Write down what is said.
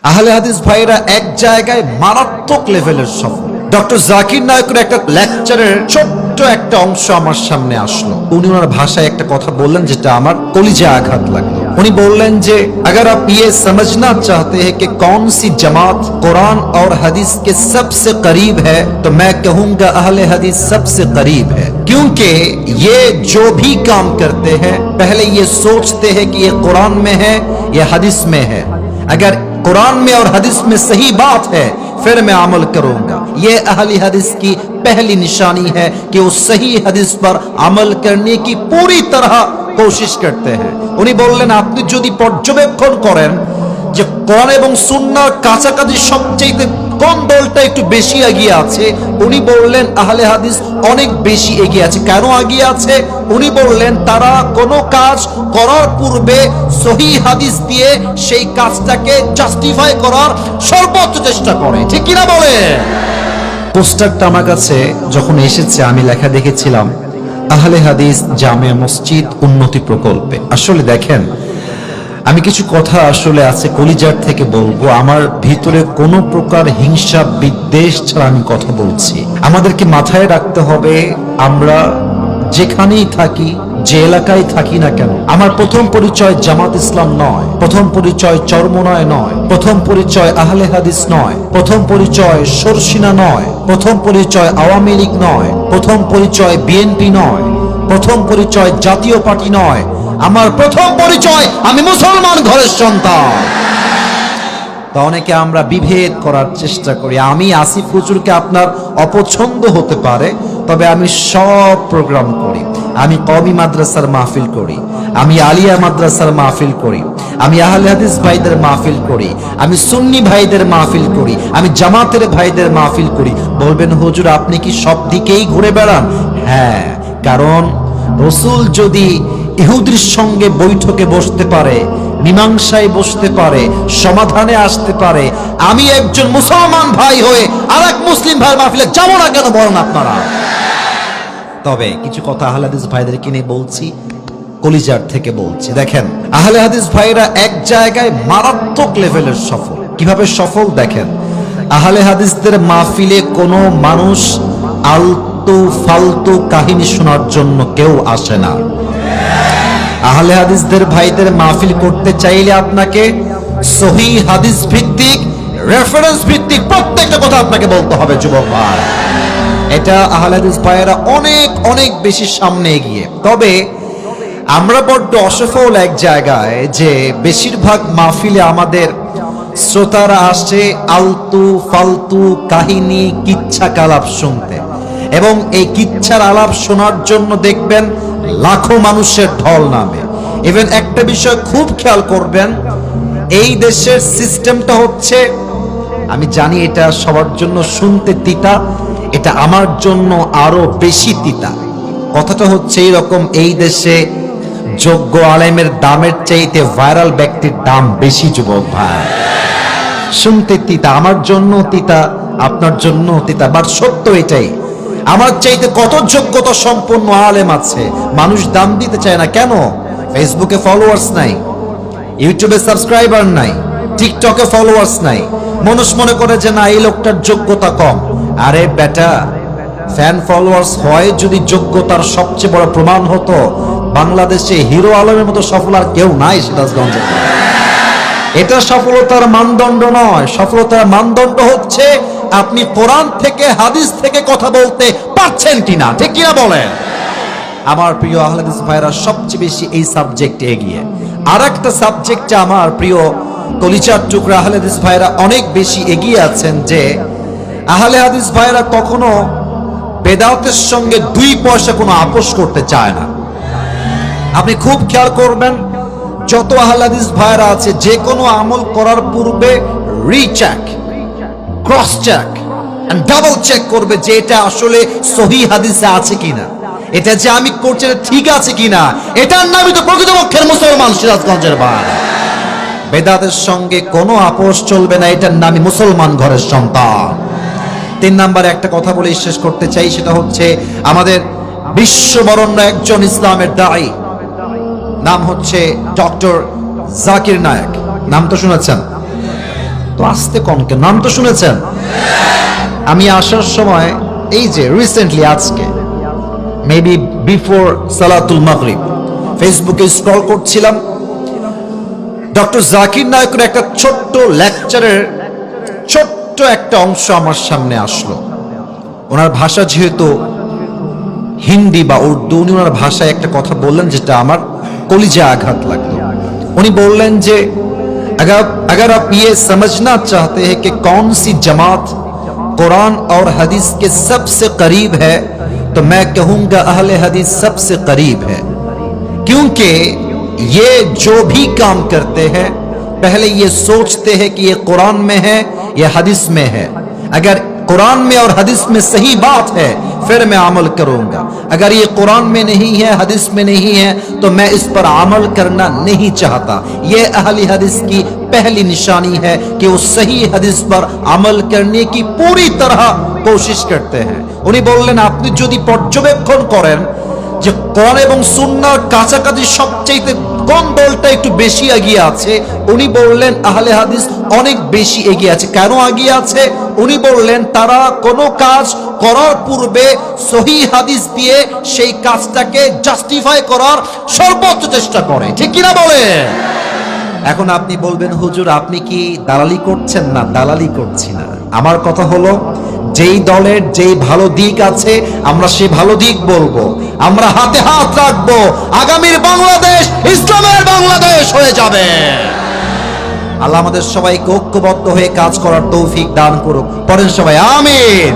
আহলে হাদিস ভাইরা এক জায়গায় মারাত্মক লেভেলের সফল। ডক্টর জাকির নায়কের একটা লেকচারের ছোট্ট একটা অংশ আমার সামনে আসলো। উনি ওনার ভাষায় একটা কথা বললেন যেটা আমার কলিজায় আঘাত লাগলো। উনি বললেন যে अगर आप ये समझना चाहते हैं कि कौन सी जमात कुरान और हदीस के सबसे करीब है तो मैं कहूंगा अहले हदीस सबसे करीब है, क्योंकि ये जो भी काम करते हैं पहले ये सोचते हैं कि ये कुरान में है या हदीस में है। अगर कुरान में और हदीस में सही बात है फिर मैं अमल करूंगा। ये अहले हदीस की पहली निशानी है कि वो सही हदीस पर अमल करने की पूरी तरह कोशिश करते हैं। उन्हीं बोललेन আপনি যদি পর্যবেক্ষণ করেন যে কোরআন এবং সুন্নাহর কাছাকাছি সবচেয়ে কোন দলটা একটু বেশি এগিয়ে আছে, উনি বললেন আহলে হাদিস অনেক বেশি এগিয়ে আছে। কেন এগিয়ে আছে? উনি বললেন তারা কোনো কাজ করার পূর্বে সহিহ হাদিস দিয়ে সেই কাজটাকে জাস্টিফাই করার সর্বোচ্চ চেষ্টা করে। ঠিক কিনা বলে? পোস্টারটা আমার কাছে যখন এসেছে আমি লেখা দেখেছিলাম আহলে হাদিস জামে মসজিদ উন্নতি প্রকল্পে। আসলে দেখেন, আমি কিছু কথা আসলে আছে কলিজার থেকে বলবো। আমার ভিতরে কোনো প্রকার হিংসা বিদ্বেষ ছাড়া আমি কথা বলছি। আমাদেরকে মাথায় রাখতে হবে আমরা যেখানেই থাকি, যে এলাকায় থাকি না কেন, আমার প্রথম পরিচয় জামাত ইসলাম নয়, প্রথম পরিচয় চরমোনায় নয়, প্রথম পরিচয় আহলে হাদিস নয়, প্রথম পরিচয় সরসিনা নয়, প্রথম পরিচয় আওয়ামী লীগ নয়, প্রথম পরিচয় বিএনপি নয়, প্রথম পরিচয় জাতীয় পার্টি নয়। আমার প্রথম পরিচয় আমি মুসলমান ঘরের সন্তান। তা অনেকে আমরা বিভেদ করার চেষ্টা করি। আমি আসিফ হুজুরকে আপনার অপছন্দ হতে পারে, তবে আমি সব প্রোগ্রাম করি। আমি কওমি মাদ্রাসার মাহফিল করি, আমি আলিয়া মাদ্রাসার মাহফিল করি, আমি আহলে হাদিস ভাইদের মাহফিল করি, আমি সুন্নি ভাইদের মাহফিল করি, আমি জামাতের ভাইদের মাহফিল করি। বলবেন হুজুর আপনি কি সব দিকেই ঘুরে বেড়ান? হ্যাঁ, কারণ রাসূল যদি ইহুদির সঙ্গে বৈঠকে বসতে পারে, মীমাংসায় বসতে পারে, সমাধানে আসতে পারে, আমি একজন মুসলমান ভাই হয়ে আরেক মুসলিম ভাইয়ের মাহফিলে যাব না কেন বলেন আপনারা? তবে কিছু কথা আহলে হাদিস ভাইদেরকে নিয়ে বলছি, কলিজার থেকে বলছি। দেখেন, আহলে হাদিস ভাইরা এক জায়গায় মারাত্মক লেভেলের সফল। কিভাবে সফল দেখেন, আহলে হাদিসদের মাহফিলে কোনো মানুষ আলতু ফালতু কাহিনী শোনার জন্য কেউ আসে না। আহলে হাদিসদের ভাইদের মাহফিল করতে চাইলে আপনাকে সহিহ হাদিস ভিত্তিক, রেফারেন্স ভিত্তিক প্রত্যেকটা কথা আপনাকে বলতে হবে যুবক ভাই। এটা আহলে হাদিস ভাইয়েরা অনেক অনেক বেশি সামনে এগিয়ে। তবে আমরা বড্ড অসফল এক জায়গায় যে বেশিরভাগ মাহফিলে আমাদের শ্রোতারা আসে আলতু ফালতু কাহিনী, কিচ্ছা কালাপ শুনতে, এবং এই কিচ্ছার আলাপ শোনার জন্য দেখবেন লাখো মানুষের ঢল নামে। ইভেন একটা বিষয় খুব খেয়াল করবেন, এই দেশের সিস্টেমটা হচ্ছে, আমি জানি এটা সবার জন্য শুনতে তিতা, এটা আমার জন্য আরো বেশি তিতা। কথাটা হচ্ছে এইরকম, এই দেশে যোগ্য আলেমের দামের চাইতে ভাইরাল ব্যক্তির দাম বেশি যুবক ভাই। শুনতে তিতা, আমার জন্য তিতা, আপনার জন্য তিতা, বাট সত্য এটাই। আমার চাইতে কত যোগ্যতা সম্পন্ন আলেম আছে, মানুষ দাম দিতে চায় না কেন? ফেসবুকে ফলোয়ার্স নাই, ইউটিউবে সাবস্ক্রাইবার নাই, টিকটকে ফলোয়ার্স নাই। মানুষ মনে করে যে না এই লোকটার যোগ্যতা কম। আরে বেটা, ফ্যান ফলোয়ার্স হয় যদি যোগ্যতার সবচেয়ে বড় প্রমাণ হতো, বাংলাদেশে হিরো আলমের মতো সফল আর কেউ নাই সিরাজগঞ্জে। এটা সফলতার মানদণ্ড নয়। সফলতার মানদণ্ড হচ্ছে আপনি কোরআন থেকে হাদিস থেকে কথা বলতে পারছেন কিনা। ঠিক কিনা বলেন? আমার প্রিয় আহলে হাদিস ভাইরা সবচেয়ে বেশি এই সাবজেক্টে এগিয়ে। আর একটা সাবজেক্টে আমার প্রিয় কলিজার টুকরা আহলে হাদিস ভাইরা অনেক বেশি এগিয়ে আছেন, যে আহলে হাদিস ভাইরা কখনো বেদাতের সঙ্গে 2 পয়সা কোনো আপোষ করতে চায় না। আপনি খুব খেয়াল করবেন, যত আহলে হাদিস ভাইরা আছে যে কোনো আমল করার পূর্বে recheck, cross check and double check করবে যে এটা আসলে সহিহ হাদিসে আছে কিনা, এটা যে আমি করছি ঠিক আছে কিনা। এটার নামই তো প্রকৃতপক্ষের মুসলমান সিরাজগঞ্জের ভাই। বেদাতের সঙ্গে কোনো আপোষ চলবে না, এটার নামই মুসলমান ঘরের সন্তান। 3 নম্বরে একটা কথা বলে শেষ করতে চাই, সেটা হচ্ছে আমাদের বিশ্ববরণ্য একজন ইসলামের দায়ী, নাম হচ্ছে ডক্টর জাকির নায়েক। নাম তো শুনেছেন? তো আস্তে কনকে নাম তো শুনেছেন। আমি আসার সময় এই যে রিসেন্টলি আজকে মেবি বিফোর সালাতুল মাগরিব ফেসবুকে স্ক্রল করছিলাম, ডক্টর জাকির নায়কের একটা ছোট্ট লেকচারের ছোট্ট একটা অংশ আমার সামনে আসলো। ওনার ভাষা যেহেতু হিন্দি বা উর্দু, উনি ওনার ভাষায় একটা কথা বললেন যেটা আমার কলিজা আঘাত লাগলো। উনি বললেন যে अगर आप ये समझना चाहते हैं कि कौन सी जमात कुरान और हदीस के सबसे करीब है तो मैं कहूंगा अहले हदीस सबसे करीब है, क्योंकि ये जो भी काम करते हैं पहले ये सोचते हैं कि ये कुरान में है या हदीस में है। अगर कुरान में और हदीस में सही बात है फिर मैं अमल करूंगा, अगर ये कुरान में नहीं है हदीस में नहीं है तो मैं इस पर अमल करना नहीं चाहता। ये अहली हदीस की पहली निशानी है कि वो सही हदीस पर अमल करने की पूरी तरह कोशिश करते हैं। उन्हीं बोलें आपनी যদি পর্যবেক্ষণ করেন যে কোরআন এবং সুন্নাহর কাছাকাছি সবচেয়ে কোন দলটা একটু বেশি এগিয়ে আছে, উনি বললেন আহলে হাদিস অনেক বেশি এগিয়ে আছে। কেন এগিয়ে আছে? উনি বললেন তারা কোনো কাজ করার পূর্বে সহিহ হাদিস দিয়ে সেই কাজটাকে জাস্টিফাই করার সর্বোচ্চ চেষ্টা করে। ঠিক কিনা বলেন? এখন আপনি বলবেন হুজুর আপনি কি দালালি করছেন? না, দালালি করছি না। আমার কথা হলো যেই দলের যেই ভালো দিক আছে আমরা সেই ভালো দিক বলবো, আমরা হাতে হাত রাখবো, আগামীর বাংলাদেশ ইসলামের বাংলাদেশ হয়ে যাবে। আল্লাহ আমাদের সবাইকে ঐক্যবদ্ধ হয়ে কাজ করার তৌফিক দান করুক। পড়েন সবাই আমিন।